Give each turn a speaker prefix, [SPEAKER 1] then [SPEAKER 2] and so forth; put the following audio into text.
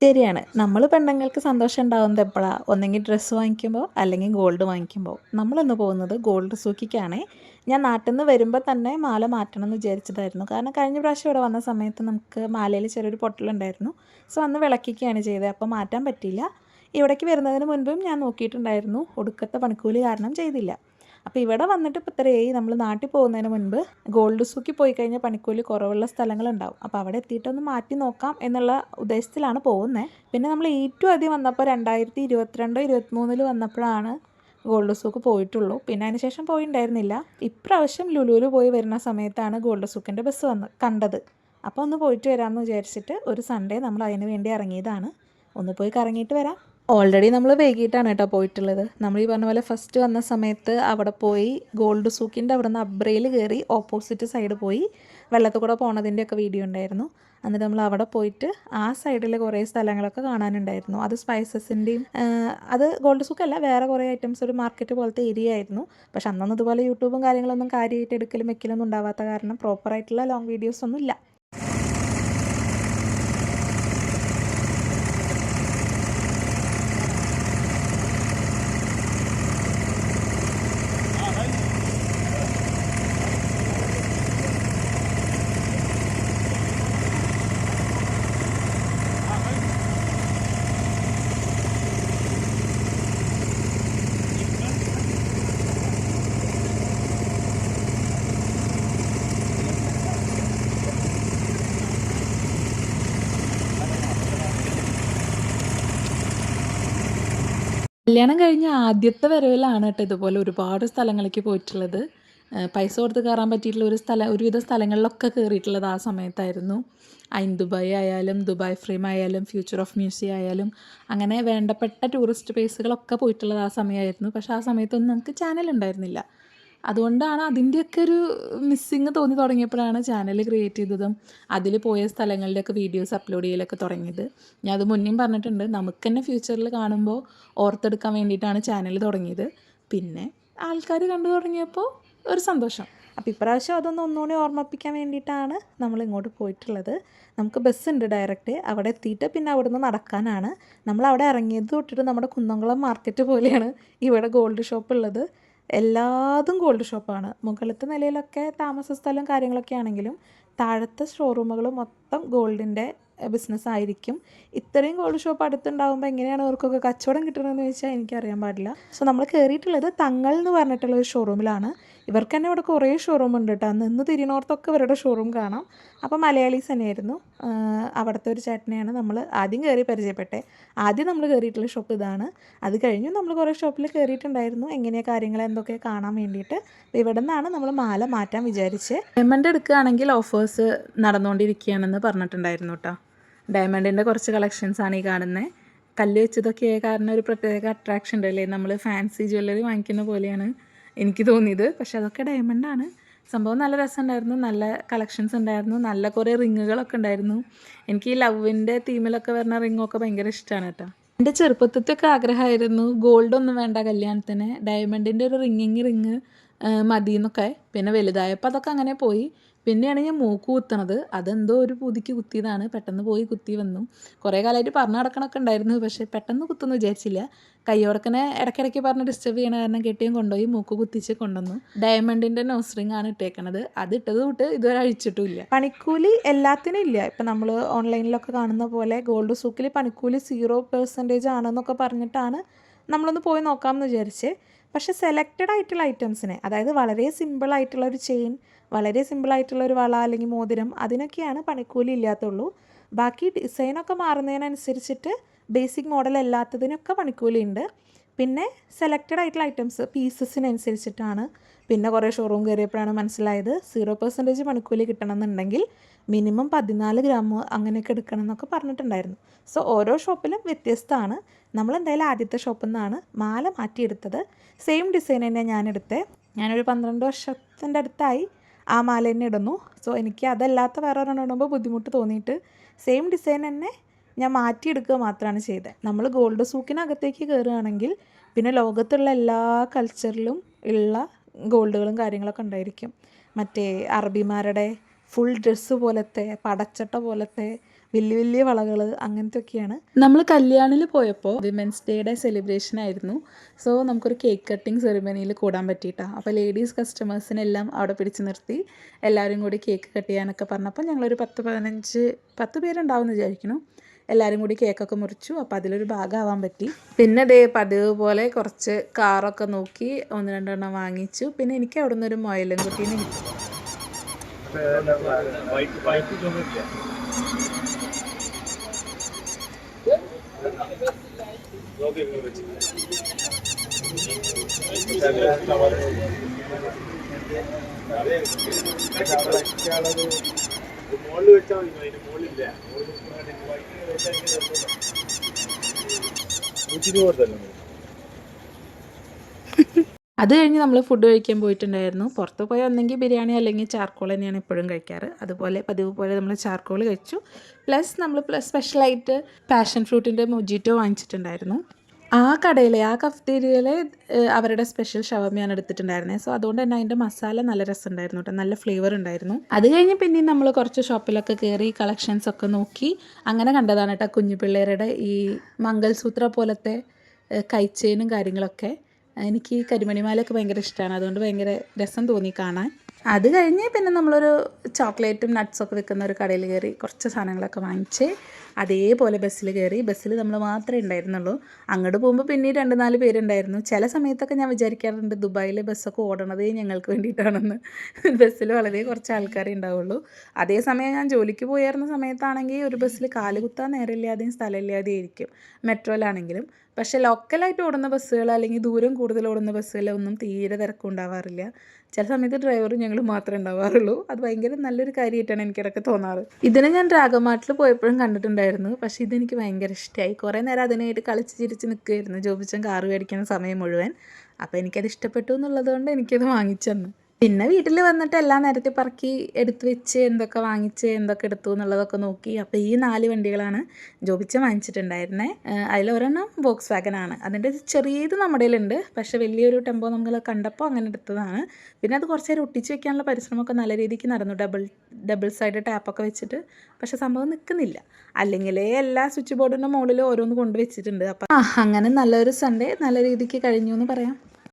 [SPEAKER 1] ശരിയാണ്. നമ്മൾ പെണ്ണുങ്ങൾക്ക് സന്തോഷം ഉണ്ടാവുന്നത് എപ്പോഴാ? ഒന്നെങ്കിൽ ഡ്രസ്സ് വാങ്ങിക്കുമ്പോൾ അല്ലെങ്കിൽ ഗോൾഡ് വാങ്ങിക്കുമ്പോൾ. നമ്മളിന്ന് പോകുന്നത് ഗോൾഡ് സൂക്കിക്കാണേ. ഞാൻ നാട്ടിൽ നിന്ന് വരുമ്പോൾ തന്നെ മാല മാറ്റണം എന്ന് വിചാരിച്ചതായിരുന്നു. കാരണം കഴിഞ്ഞ പ്രാവശ്യം ഇവിടെ വന്ന സമയത്ത് നമുക്ക് മാലയിൽ ചെറിയൊരു പൊട്ടലുണ്ടായിരുന്നു. സോ അന്ന് വിളക്കിക്കുകയാണ് ചെയ്തത്. അപ്പോൾ മാറ്റാൻ പറ്റിയില്ല. ഇവിടേക്ക് വരുന്നതിന് മുൻപും ഞാൻ നോക്കിയിട്ടുണ്ടായിരുന്നു. ഒടുക്കത്തെ പണിക്കൂലി കാരണം ചെയ്തില്ല. അപ്പോൾ ഇവിടെ വന്നിട്ട് ഇപ്പോൾ ഇത്രയായി. നമ്മൾ നാട്ടിൽ പോകുന്നതിന് മുൻപ് ഗോൾഡ് സൂക്കിൽ പോയി കഴിഞ്ഞാൽ പണിക്കൂലി കുറവുള്ള സ്ഥലങ്ങളുണ്ടാവും. അപ്പോൾ അവിടെ എത്തിയിട്ടൊന്ന് മാറ്റി നോക്കാം എന്നുള്ള ഉദ്ദേശത്തിലാണ് പോകുന്നത്. പിന്നെ നമ്മൾ ഏറ്റവും ആദ്യം വന്നപ്പോൾ 2022-23 വന്നപ്പോഴാണ് ഗോൾഡ് സൂക്ക് പോയിട്ടുള്ളൂ. പിന്നെ അതിന് ശേഷം പോയിട്ടുണ്ടായിരുന്നില്ല. ഇപ്രാവശ്യം ലുലുവിൽ പോയി വരുന്ന സമയത്താണ് ഗോൾഡ് സൂക്കിൻ്റെ ബസ് കണ്ടത്. അപ്പോൾ ഒന്ന് പോയിട്ട് വരാമെന്ന് വിചാരിച്ചിട്ട് ഒരു സൺഡേ നമ്മൾ അതിന് വേണ്ടി ഇറങ്ങിയതാണ്. ഒന്ന് പോയി കറങ്ങിയിട്ട് വരാം. ഓൾറെഡി നമ്മൾ വൈകിട്ടാണ് കേട്ടോ പോയിട്ടുള്ളത്. നമ്മൾ ഈ പറഞ്ഞ പോലെ ഫസ്റ്റ് വന്ന സമയത്ത് അവിടെ പോയി ഗോൾഡ് സൂക്കിൻ്റെ അവിടെ നിന്ന് അബ്രയിൽ കയറി ഓപ്പോസിറ്റ് സൈഡ് പോയി വെള്ളത്തിൽ കൂടെ പോണതിൻ്റെയൊക്കെ വീഡിയോ ഉണ്ടായിരുന്നു. എന്നിട്ട് നമ്മൾ അവിടെ പോയിട്ട് ആ സൈഡിൽ കുറേ സ്ഥലങ്ങളൊക്കെ കാണാനുണ്ടായിരുന്നു. അത് സ്പൈസസിൻ്റെയും അത് ഗോൾഡ് സൂക്കല്ല, വേറെ കുറേ ഐറ്റംസ് ഒരു മാർക്കറ്റ് പോലത്തെ ഏരിയ ആയിരുന്നു. പക്ഷെ അന്നൊന്നും ഇതുപോലെ യൂട്യൂബും കാര്യങ്ങളൊന്നും കാര്യമായിട്ട് എടുക്കലും വെക്കലൊന്നും ഉണ്ടാവാത്ത കാരണം പ്രോപ്പറായിട്ടുള്ള ലോങ് വീഡിയോസ് ഒന്നും ഇല്ല. കല്യാണം കഴിഞ്ഞ ആദ്യത്തെ വരവിലാണ് കേട്ടോ ഇതുപോലെ ഒരുപാട് സ്ഥലങ്ങളിലേക്ക് പോയിട്ടുള്ളത്. പൈസ കൊടുത്ത് കയറാൻ പറ്റിയിട്ടുള്ള ഒരുവിധ സ്ഥലങ്ങളിലൊക്കെ കയറിയിട്ടുള്ളത് ആ സമയത്തായിരുന്നു. ഐൻ ദുബായ് ആയാലും ദുബായ് ഫ്രെയിം ആയാലും ഫ്യൂച്ചർ ഓഫ് മ്യൂസിയം ആയാലും അങ്ങനെ വേണ്ടപ്പെട്ട ടൂറിസ്റ്റ് പ്ലേസുകളൊക്കെ പോയിട്ടുള്ളത് ആ സമയമായിരുന്നു. പക്ഷേ ആ സമയത്തൊന്നും നമുക്ക് ചാനൽ ഉണ്ടായിരുന്നില്ല. അതുകൊണ്ടാണ് അതിൻ്റെയൊക്കെ ഒരു മിസ്സിങ് തോന്നി തുടങ്ങിയപ്പോഴാണ് ചാനൽ ക്രിയേറ്റ് ചെയ്തതും അതിൽ പോയ സ്ഥലങ്ങളുടെയൊക്കെ വീഡിയോസ് അപ്ലോഡ് ചെയ്യലൊക്കെ തുടങ്ങിയത്. ഞാൻ അത് മുന്നേയും പറഞ്ഞിട്ടുണ്ട്, നമുക്ക് തന്നെ ഫ്യൂച്ചറിൽ കാണുമ്പോൾ ഓർത്തെടുക്കാൻ വേണ്ടിയിട്ടാണ് ചാനൽ തുടങ്ങിയത്. പിന്നെ ആൾക്കാർ കണ്ടു തുടങ്ങിയപ്പോൾ ഒരു സന്തോഷം. അപ്പോൾ ഇപ്രാവശ്യം ഒന്നുകൂടി ഓർമ്മിപ്പിക്കാൻ വേണ്ടിയിട്ടാണ് നമ്മൾ ഇങ്ങോട്ട് പോയിട്ടുള്ളത്. നമുക്ക് ബസ്സുണ്ട് ഡയറക്റ്റ്. അവിടെ എത്തിയിട്ട് പിന്നെ അവിടുന്ന് നടക്കാനാണ്. നമ്മൾ അവിടെ ഇറങ്ങിയത് തൊട്ടിട്ട് നമ്മുടെ കുന്നംകുളം മാർക്കറ്റ് പോലെയാണ് ഇവിടെ ഗോൾഡ് ഷോപ്പ് ഉള്ളത്. എല്ലാതും ഗോൾഡ് ഷോപ്പാണ്. മുകളിലത്തെ നിലയിലൊക്കെ താമസ സ്ഥലവും കാര്യങ്ങളൊക്കെ ആണെങ്കിലും താഴത്തെ ഷോറൂമുകൾ മൊത്തം ഗോൾഡിൻ്റെ ബിസിനസ് ആയിരിക്കും. ഇത്രയും ഗോൾഡ് ഷോപ്പ് അടുത്തുണ്ടാകുമ്പോൾ എങ്ങനെയാണ് അവർക്കൊക്കെ കച്ചവടം കിട്ടണമെന്ന് ചോദിച്ചാൽ എനിക്കറിയാൻ പാടില്ല. സോ നമ്മൾ കയറിയിട്ടുള്ളത് തങ്ങൾ എന്ന് പറഞ്ഞിട്ടുള്ള ഒരു ഷോറൂമിലാണ്. ഇവർക്ക് തന്നെ ഇവിടെ കുറേ ഷോറൂം ഉണ്ട് കേട്ടോ. നിന്ന് തിരിയണോർത്തൊക്കെ ഇവരുടെ ഷോറൂം കാണാം. അപ്പോൾ മലയാളീസ് തന്നെയായിരുന്നു. അവിടുത്തെ ഒരു ചേട്ടനെയാണ് നമ്മൾ ആദ്യം കയറി പരിചയപ്പെട്ടെ. ആദ്യം നമ്മൾ കയറിയിട്ടുള്ള ഷോപ്പ് ഇതാണ്. അത് കഴിഞ്ഞു നമ്മൾ കുറേ ഷോപ്പിൽ കയറിയിട്ടുണ്ടായിരുന്നു എങ്ങനെയാണ് കാര്യങ്ങൾ എന്തൊക്കെ കാണാൻ വേണ്ടിയിട്ട്. ഇവിടെ നിന്നാണ് നമ്മൾ മാല മാറ്റാൻ വിചാരിച്ച്. ഡയമണ്ട് എടുക്കുകയാണെങ്കിൽ ഓഫേഴ്സ് നടന്നുകൊണ്ടിരിക്കുകയാണെന്ന് പറഞ്ഞിട്ടുണ്ടായിരുന്നു കേട്ടോ. ഡയമണ്ടിൻ്റെ കുറച്ച് കളക്ഷൻസാണ് ഈ കാണുന്നത്. കല്ല് വെച്ചതൊക്കെ കാരണം ഒരു പ്രത്യേക അട്രാക്ഷൻ ഉണ്ടല്ലേ. നമ്മൾ ഫാൻസി ജ്വല്ലറി വാങ്ങിക്കുന്ന പോലെയാണ് എനിക്ക് തോന്നിയത്. പക്ഷെ അതൊക്കെ ഡയമണ്ടാണ്. സംഭവം നല്ല രസമുണ്ടായിരുന്നു. നല്ല കളക്ഷൻസ് ഉണ്ടായിരുന്നു. നല്ല കുറേ റിങ്ങുകളൊക്കെ ഉണ്ടായിരുന്നു. എനിക്ക് ഈ ലവിൻ്റെ തീമിലൊക്കെ വരുന്ന റിങ്ങൊക്കെ ഭയങ്കര ഇഷ്ടമാണ് കേട്ടോ. എൻ്റെ ചെറുപ്പത്തൊക്കെ ആഗ്രഹമായിരുന്നു ഗോൾഡൊന്നും വേണ്ട കല്യാണത്തിന്, ഡയമണ്ടിൻ്റെ ഒരു റിങ് മതി എന്നൊക്കെ. പിന്നെ വലുതായപ്പോൾ അതൊക്കെ അങ്ങനെ പോയി. പിന്നെയാണ് ഞാൻ മൂക്ക് കുത്തണത്. അതെന്തോ ഒരു പൂതിക്ക് കുത്തിയതാണ്. പെട്ടെന്ന് പോയി കുത്തി വന്നു. കുറേ കാലമായിട്ട് പറഞ്ഞു നടക്കണമൊക്കെ ഉണ്ടായിരുന്നു. പക്ഷേ പെട്ടെന്ന് കുത്തുമെന്ന് വിചാരിച്ചില്ല. കയ്യോടക്കനെ ഇടയ്ക്കിടയ്ക്ക് പറഞ്ഞ് ഡിസ്റ്റർബ് ചെയ്യണ കാരണം കെട്ടിയും കൊണ്ടുപോയി മൂക്ക് കുത്തിച്ച് കൊണ്ടുവന്നു. ഡയമണ്ടിൻ്റെ നോസ് റിംഗ് ആണ് ഇട്ടേക്കണത്. അത് ഇട്ടത് തൊട്ട് ഇതുവരെ അഴിച്ചിട്ടുമില്ല. പണിക്കൂലി എല്ലാത്തിനും ഇല്ല. ഇപ്പം നമ്മൾ ഓൺലൈനിലൊക്കെ കാണുന്ന പോലെ ഗോൾഡ് സൂക്കിൽ പണിക്കൂലി 0% ആണെന്നൊക്കെ പറഞ്ഞിട്ടാണ് നമ്മളൊന്ന് പോയി നോക്കാമെന്ന് വിചാരിച്ച്. പക്ഷേ സെലക്റ്റഡ് ആയിട്ടുള്ള ഐറ്റംസിന്, അതായത് വളരെ സിമ്പിളായിട്ടുള്ള ഒരു ചെയിൻ, വളരെ സിമ്പിളായിട്ടുള്ള ഒരു വള അല്ലെങ്കിൽ മോതിരം, അതിനൊക്കെയാണ് പണിക്കൂലി ഇല്ലാത്തുള്ളൂ. ബാക്കി ഡിസൈനൊക്കെ മാറുന്നതിനനുസരിച്ചിട്ട് ബേസിക് മോഡൽ അല്ലാത്തതിനൊക്കെ പണിക്കൂലി ഉണ്ട്. പിന്നെ സെലക്റ്റഡ് ആയിട്ടുള്ള ഐറ്റംസ് പീസസിനനുസരിച്ചിട്ടാണ്. പിന്നെ കുറേ ഷോറൂം കയറിയപ്പോഴാണ് മനസ്സിലായത് 0% പണിക്കൂലി കിട്ടണമെന്നുണ്ടെങ്കിൽ മിനിമം 14 ഗ്രാം അങ്ങനെയൊക്കെ എടുക്കണം എന്നൊക്കെ പറഞ്ഞിട്ടുണ്ടായിരുന്നു. സോ ഓരോ ഷോപ്പിലും വ്യത്യസ്തമാണ്. നമ്മളെന്തായാലും ആദ്യത്തെ ഷോപ്പിൽ നിന്നാണ് മാല മാറ്റിയെടുത്തത്. സെയിം ഡിസൈൻ തന്നെ ഞാനെടുത്തത്. ഞാനൊരു 12 വർഷത്തിൻ്റെ അടുത്തായി ആ മാല തന്നെ ഇടുന്നു. സോ എനിക്ക് അതല്ലാത്ത വേറെ ഒരെണ്ണം ഇടുമ്പോൾ ബുദ്ധിമുട്ട് തോന്നിയിട്ട് സെയിം ഡിസൈൻ തന്നെ ഞാൻ മാറ്റിയെടുക്കുക മാത്രമാണ് ചെയ്തത്. നമ്മൾ ഗോൾഡ് സൂക്കിനകത്തേക്ക് കയറുകയാണെങ്കിൽ പിന്നെ ലോകത്തുള്ള എല്ലാ കൾച്ചറിലും ഉള്ള ഗോൾഡുകളും കാര്യങ്ങളൊക്കെ ഉണ്ടായിരിക്കും. മറ്റേ അറബിമാരുടെ ഫുൾ ഡ്രസ്സ് പോലത്തെ, പടച്ചട്ട പോലത്തെ, വലിയ വലിയ വളകൾ അങ്ങനത്തെ ഒക്കെയാണ്. നമ്മൾ കല്യാണിൽ പോയപ്പോൾ വിമൻസ് ഡേയുടെ സെലിബ്രേഷൻ ആയിരുന്നു. സോ നമുക്കൊരു കേക്ക് കട്ടിങ് സെറിമണിയിൽ കൂടാൻ പറ്റിയിട്ടാണ്. അപ്പോൾ ലേഡീസ് കസ്റ്റമേഴ്സിനെല്ലാം അവിടെ പിടിച്ച് നിർത്തി എല്ലാവരും കൂടി കേക്ക് കട്ട് ചെയ്യാനൊക്കെ പറഞ്ഞപ്പോൾ ഞങ്ങളൊരു 10 പേരുണ്ടാവുമെന്ന് വിചാരിക്കുന്നു. എല്ലാവരും കൂടി കേക്കൊക്കെ മുറിച്ചു. അപ്പോൾ അതിലൊരു ഭാഗമാവാൻ പറ്റി. പിന്നെ ദേ പതിവ് പോലെ കുറച്ച് കാറൊക്കെ നോക്കി 1-2 വാങ്ങിച്ചു. പിന്നെ എനിക്ക് അവിടെ നിന്നൊരു മുയലും കുട്ടീനെ കിട്ടി. അത് കഴിഞ്ഞ് നമ്മൾ ഫുഡ് കഴിക്കാൻ പോയിട്ടുണ്ടായിരുന്നു. പുറത്ത് പോയി ഒന്നെങ്കിൽ ബിരിയാണി അല്ലെങ്കിൽ ചാർക്കോൾ തന്നെയാണ് എപ്പോഴും കഴിക്കാറ്. അതുപോലെ പതിവ് പോലെ നമ്മൾ ചാർക്കോൾ കഴിച്ചു. പ്ലസ് നമ്മൾ സ്പെഷ്യലായിട്ട് പാഷൻ ഫ്രൂട്ടിൻ്റെ മൊജിറ്റോ വാങ്ങിച്ചിട്ടുണ്ടായിരുന്നു. ആ കടയിലെ ആ കഫ്റ്റീരിയയിലെ അവരുടെ സ്പെഷ്യൽ ഷവർമയാണ് എടുത്തിട്ടുണ്ടായിരുന്നത്. സോ അതുകൊണ്ട് തന്നെ അതിൻ്റെ മസാല നല്ല രസമുണ്ടായിരുന്നു കേട്ടോ, നല്ല ഫ്ലേവർ ഉണ്ടായിരുന്നു. അത് കഴിഞ്ഞ് പിന്നെയും നമ്മൾ കുറച്ച് ഷോപ്പിലൊക്കെ കയറി കളക്ഷൻസ് ഒക്കെ നോക്കി അങ്ങനെ കണ്ടതാണ് കേട്ടോ കുഞ്ഞു പിള്ളേരുടെ ഈ മംഗൾസൂത്ര പോലത്തെ കൈച്ചെയിനും കാര്യങ്ങളൊക്കെ. എനിക്ക് ഈ കരിമണിമാലയൊക്കെ ഭയങ്കര ഇഷ്ടമാണ്, അതുകൊണ്ട് ഭയങ്കര രസം തോന്നി കാണാൻ. അത് കഴിഞ്ഞ് പിന്നെ നമ്മളൊരു ചോക്ലേറ്റും നട്ട്സൊക്കെ വിൽക്കുന്ന ഒരു കടയിൽ കയറി കുറച്ച് സാധനങ്ങളൊക്കെ വാങ്ങിച്ച് അതേപോലെ ബസ്സിൽ കയറി. ബസ്സിൽ നമ്മൾ മാത്രമേ ഉണ്ടായിരുന്നുള്ളൂ. അങ്ങോട്ട് പോകുമ്പോൾ പിന്നെ 2-4 പേരുണ്ടായിരുന്നു. ചില സമയത്തൊക്കെ ഞാൻ വിചാരിക്കാറുണ്ട് ദുബായിലെ ബസ്സൊക്കെ ഓടണതേ ഞങ്ങൾക്ക് വേണ്ടിയിട്ടാണെന്ന്. ബസ്സിൽ വളരെ കുറച്ച് ആൾക്കാരേ ഉണ്ടാവുള്ളൂ. അതേസമയം ഞാൻ ജോലിക്ക് പോയിരുന്ന സമയത്താണെങ്കിൽ ഒരു ബസ്സിൽ കാല് കുത്താൻ നേരമില്ലാതെയും സ്ഥലമില്ലാതെയും ആയിരിക്കും, മെട്രോയിലാണെങ്കിലും. പക്ഷേ ലോക്കലായിട്ട് ഓടുന്ന ബസ്സുകൾ അല്ലെങ്കിൽ ദൂരം കൂടുതൽ ഓടുന്ന ബസ്സുകളൊന്നും തീരെ തിരക്കും ഉണ്ടാവാറില്ല. ചില സമയത്ത് ഡ്രൈവറും ഞങ്ങൾ മാത്രമേ ഉണ്ടാവാറുള്ളൂ. അത് ഭയങ്കര നല്ലൊരു കാര്യമായിട്ടാണ് എനിക്കിടയ്ക്ക് തോന്നാറ്. ഇതിനെ ഞാൻ ഡ്രാഗമാർട്ടിൽ പോയപ്പോഴും കണ്ടിട്ടുണ്ടായിരുന്നു. പക്ഷേ ഇതെനിക്ക് ഭയങ്കര ഇഷ്ടമായി. കുറേ നേരം അതിനായിട്ട് കളിച്ച് ചിരിച്ച് നിൽക്കുമായിരുന്നു ജോബിച്ചൻ കാറ് മേടിക്കുന്ന സമയം മുഴുവൻ. അപ്പോൾ എനിക്കത് ഇഷ്ടപ്പെട്ടു എന്നുള്ളത് കൊണ്ട് എനിക്കത് വാങ്ങിച്ചു തന്നു. പിന്നെ വീട്ടിൽ വന്നിട്ട് എല്ലാം നിരത്തി പറക്കി എടുത്ത് വെച്ച് എന്തൊക്കെ വാങ്ങിച്ച് എന്തൊക്കെ എടുത്തു എന്നുള്ളതൊക്കെ നോക്കി. അപ്പോൾ ഈ 4 വണ്ടികളാണ് ജോബിച്ച വാങ്ങിച്ചിട്ടുണ്ടായിരുന്നത്. അതിലൊരെണ്ണം വോക്സ് വാഗനാണ്. അതിൻ്റെ ചെറിയത് നമ്മുടെ കയ്യിലുണ്ട്, പക്ഷേ വലിയൊരു ടെമ്പോ നമ്മൾ കണ്ടപ്പോൾ അങ്ങനെ എടുത്തതാണ്. പിന്നെ അത് കുറച്ച് നേരം ഒട്ടിച്ച് വെക്കാനുള്ള പരിശ്രമമൊക്കെ നല്ല രീതിക്ക് നടന്നു, ഡബിൾ സൈഡ് ടാപ്പൊക്കെ വെച്ചിട്ട്. പക്ഷേ സംഭവം നിൽക്കുന്നില്ല. അല്ലെങ്കിലേ എല്ലാ സ്വിച്ച് ബോർഡിൻ്റെ മുകളിലും ഓരോന്ന് കൊണ്ടുവച്ചിട്ടുണ്ട്. അപ്പം അങ്ങനെ നല്ലൊരു സൺഡേ നല്ല രീതിക്ക് കഴിഞ്ഞു എന്ന് പറയാം.